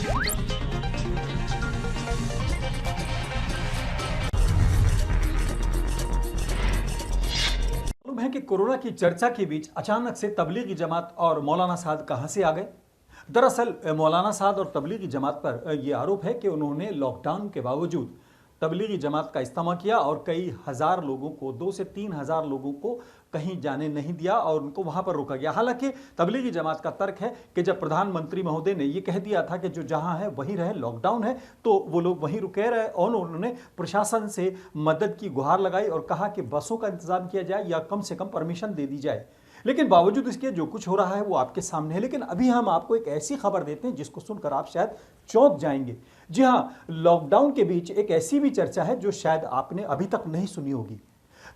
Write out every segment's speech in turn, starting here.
मालूम है कि कोरोना की चर्चा के बीच अचानक से तबलीगी जमात और मौलाना साद कहां से आ गए। दरअसल मौलाना साद और तबलीगी जमात पर यह आरोप है कि उन्होंने लॉकडाउन के बावजूद तबलीगी जमात का इस्तेमाल किया और कई हजार लोगों को 2 से 3 हजार लोगों को कहीं जाने नहीं दिया और उनको वहां पर रोका गया। हालांकि तबलीगी जमात का तर्क है कि जब प्रधानमंत्री महोदय ने यह कह दिया था कि जो जहां है वहीं रहे, लॉकडाउन है, तो वो लोग वहीं रुके रहे और उन्होंने प्रशासन से मदद की गुहार लगाई और कहा कि बसों का इंतजाम किया जाए या कम से कम परमिशन दे दी जाए। लेकिन बावजूद इसके जो कुछ हो रहा है वो आपके सामने है। लेकिन अभी हम आपको एक ऐसी खबर देते हैं जिसको सुनकर आप शायद चौंक जाएंगे। जी हाँ, लॉकडाउन के बीच एक ऐसी भी चर्चा है जो शायद आपने अभी तक नहीं सुनी होगी।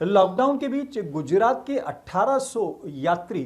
लॉकडाउन के बीच गुजरात के 1800 यात्री,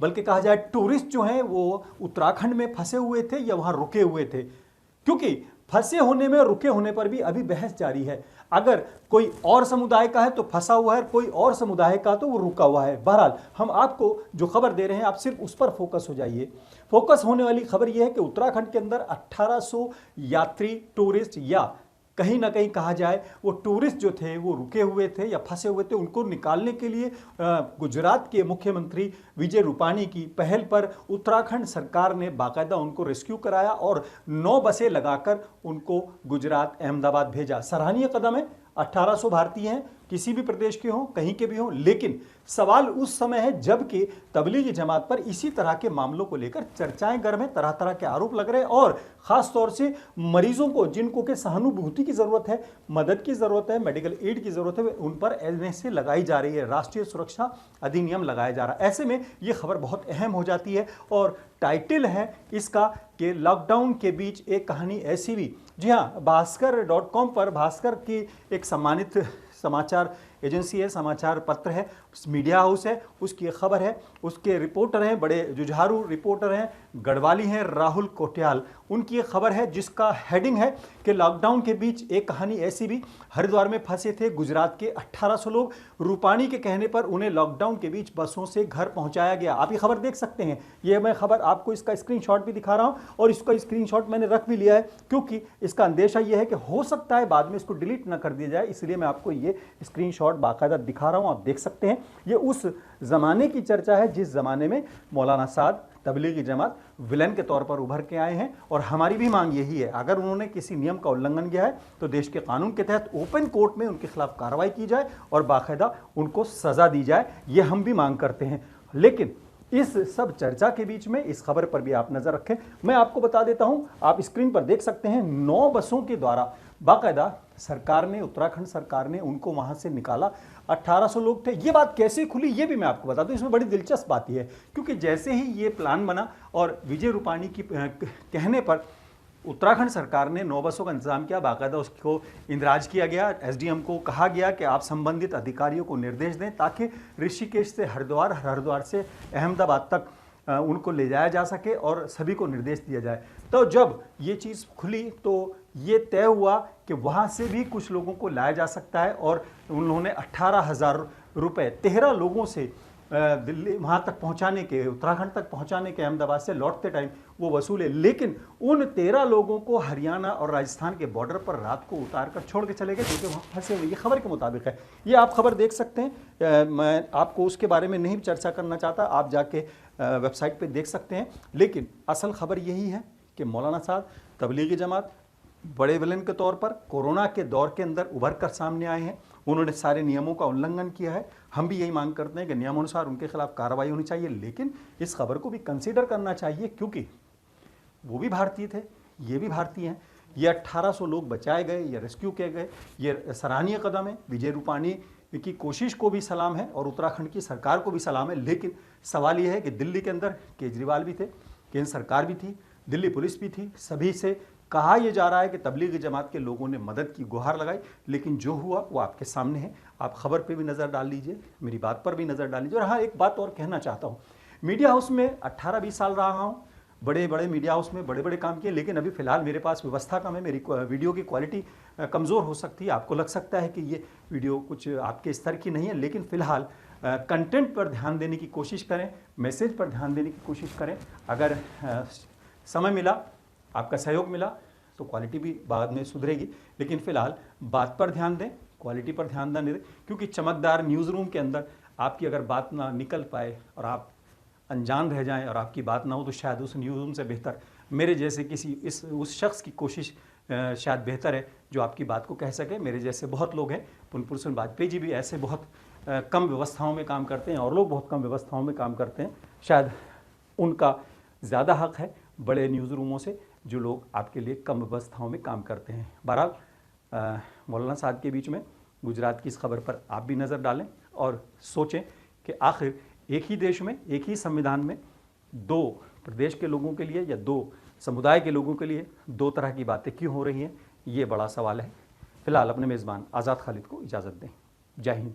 बल्कि कहा जाए टूरिस्ट जो हैं, वो उत्तराखंड में फंसे हुए थे या वहां रुके हुए थे, क्योंकि फंसे होने में रुके होने पर भी अभी बहस जारी है। अगर कोई और समुदाय का है तो फंसा हुआ है, कोई और समुदाय का तो वो रुका हुआ है। बहरहाल हम आपको जो खबर दे रहे हैं आप सिर्फ उस पर फोकस हो जाइए। फोकस होने वाली खबर यह है कि उत्तराखंड के अंदर 1800 यात्री टूरिस्ट, या कहीं ना कहीं कहा जाए वो टूरिस्ट जो थे वो रुके हुए थे या फंसे हुए थे, उनको निकालने के लिए गुजरात के मुख्यमंत्री विजय रूपाणी की पहल पर उत्तराखंड सरकार ने बाकायदा उनको रेस्क्यू कराया और 9 बसें लगाकर उनको गुजरात अहमदाबाद भेजा। सराहनीय कदम है। 1800 भारतीय हैं, किसी भी प्रदेश के हों, कहीं के भी हों, लेकिन सवाल उस समय है जबकि तबलीगी जमात पर इसी तरह के मामलों को लेकर चर्चाएं गर्म है, तरह तरह के आरोप लग रहे हैं और खास तौर से मरीजों को, जिनको के सहानुभूति की जरूरत है, मदद की जरूरत है, मेडिकल एड की जरूरत है, उन पर एनएसए लगाई जा रही है, राष्ट्रीय सुरक्षा अधिनियम लगाया जा रहा है। ऐसे में यह खबर बहुत अहम हो जाती है और टाइटल है इसका कि लॉकडाउन के बीच एक कहानी ऐसी भी। जी हाँ, भास्कर.com पर, भास्कर की एक सम्मानित समाचार एजेंसी है, समाचार पत्र है, मीडिया हाउस है, उसकी एक खबर है। उसके रिपोर्टर हैं, बड़े जुझारू रिपोर्टर हैं, गढ़वाली हैं, राहुल कोटियाल। उनकी एक खबर है जिसका हेडिंग है कि लॉकडाउन के बीच एक कहानी ऐसी भी। हरिद्वार में फंसे थे गुजरात के 1800 लोग। रूपाणी के कहने पर उन्हें लॉकडाउन के बीच बसों से घर पहुंचाया गया। आप ये खबर देख सकते हैं। ये मैं खबर आपको इसका स्क्रीनशॉट भी दिखा रहा हूं और इसका स्क्रीनशॉट मैंने रख भी लिया है क्योंकि इसका अंदेशा यह है कि हो सकता है बाद में इसको डिलीट ना कर दिया जाए, इसलिए मैं आपको ये स्क्रीनशॉट बाकायदा दिखा रहा हूं। आप देख सकते हैं ये उस जमाने की चर्चा है जिस जमाने में मौलाना साद तबलीगी जमात विलन के तौर पर उभर के आए हैं। और हमारी भी मांग यही है, अगर उन्होंने किसी नियम का उल्लंघन किया है तो देश के कानून के तहत ओपन कोर्ट में उनके खिलाफ कार्रवाई की जाए और बाकायदा उनको सजा दी जाए। ये हम भी मांग करते हैं। लेकिन इस सब चर्चा के बीच में इस खबर पर भी आप नजर रखें। मैं आपको बता देता हूं, आप स्क्रीन पर देख सकते हैं, 9 बसों के द्वारा बाकायदा सरकार ने, उत्तराखंड सरकार ने उनको वहां से निकाला। 1800 लोग थे। ये बात कैसे खुली ये भी मैं आपको बता दूं। इसमें बड़ी दिलचस्प बात यह है क्योंकि जैसे ही ये प्लान बना और विजय रूपाणी की कहने पर उत्तराखंड सरकार ने 9 बसों का इंतजाम किया, बाकायदा उसको इंदराज किया गया। एसडीएम को कहा गया कि आप संबंधित अधिकारियों को निर्देश दें ताकि ऋषिकेश से हरिद्वार, हरिद्वार से अहमदाबाद तक उनको ले जाया जा सके और सभी को निर्देश दिया जाए। तो जब ये चीज़ खुली तो ये तय हुआ कि वहाँ से भी कुछ लोगों को लाया जा सकता है और उन्होंने 18,000 रुपये 13 लोगों से दिल्ली वहाँ तक पहुँचाने के, उत्तराखंड तक पहुँचाने के, अहमदाबाद से लौटते टाइम वो वसूले। लेकिन उन 13 लोगों को हरियाणा और राजस्थान के बॉर्डर पर रात को उतार कर छोड़ के चले गए क्योंकि वहाँ फंसे हुए। ये खबर के मुताबिक है। ये आप खबर देख सकते हैं। मैं आपको उसके बारे में नहीं चर्चा करना चाहता, आप जाके वेबसाइट पे देख सकते हैं। लेकिन असल खबर यही है कि मौलाना साहब तबलीगी जमात बड़े विलन के तौर पर कोरोना के दौर के अंदर उभर कर सामने आए हैं। उन्होंने सारे नियमों का उल्लंघन किया है। हम भी यही मांग करते हैं कि नियमानुसार उनके खिलाफ कार्रवाई होनी चाहिए। लेकिन इस खबर को भी कंसीडर करना चाहिए क्योंकि वो भी भारतीय थे, ये भी भारतीय हैं। ये 1800 लोग बचाए गए, ये रेस्क्यू किए गए, ये सराहनीय कदम है। विजय रूपाणी की कोशिश को भी सलाम है और उत्तराखंड की सरकार को भी सलाम है। लेकिन सवाल यह है कि दिल्ली के अंदर केजरीवाल भी थे, केंद्र सरकार भी थी, दिल्ली पुलिस भी थी, सभी से कहा यह जा रहा है कि तबलीगी जमात के लोगों ने मदद की गुहार लगाई। लेकिन जो हुआ वो आपके सामने है। आप खबर पे भी नज़र डाल लीजिए, मेरी बात पर भी नज़र डाल लीजिए। और हाँ, एक बात और कहना चाहता हूँ, मीडिया हाउस में 18-20 साल रहा हूँ, बड़े बड़े मीडिया हाउस में बड़े बड़े काम किए। लेकिन अभी फ़िलहाल मेरे पास व्यवस्था कम है, मेरी वीडियो की क्वालिटी कमज़ोर हो सकती है। आपको लग सकता है कि ये वीडियो कुछ आपके स्तर की नहीं है, लेकिन फ़िलहाल कंटेंट पर ध्यान देने की कोशिश करें, मैसेज पर ध्यान देने की कोशिश करें। अगर समय मिला आपका सहयोग मिला तो क्वालिटी भी बाद में सुधरेगी, लेकिन फिलहाल बात पर ध्यान दें, क्वालिटी पर ध्यान ना दें, क्योंकि चमकदार न्यूज़ रूम के अंदर आपकी अगर बात ना निकल पाए और आप अनजान रह जाएं और आपकी बात ना हो, तो शायद उस न्यूज़ रूम से बेहतर मेरे जैसे उस शख्स की कोशिश शायद बेहतर है जो आपकी बात को कह सके। मेरे जैसे बहुत लोग हैं, पुनपुर सिंह वाजपेयी जी भी ऐसे बहुत कम व्यवस्थाओं में काम करते हैं और लोग बहुत कम व्यवस्थाओं में काम करते हैं। शायद उनका ज़्यादा हक है बड़े न्यूज़ रूमों से, जो लोग आपके लिए कम व्यवस्थाओं में काम करते हैं। बहरहाल मौलाना साहब के बीच में गुजरात की इस खबर पर आप भी नज़र डालें और सोचें कि आखिर एक ही देश में, एक ही संविधान में दो प्रदेश के लोगों के लिए या दो समुदाय के लोगों के लिए दो तरह की बातें क्यों हो रही हैं, ये बड़ा सवाल है। फिलहाल अपने मेज़बान आज़ाद खालिद को इजाज़त दें। जय हिंद।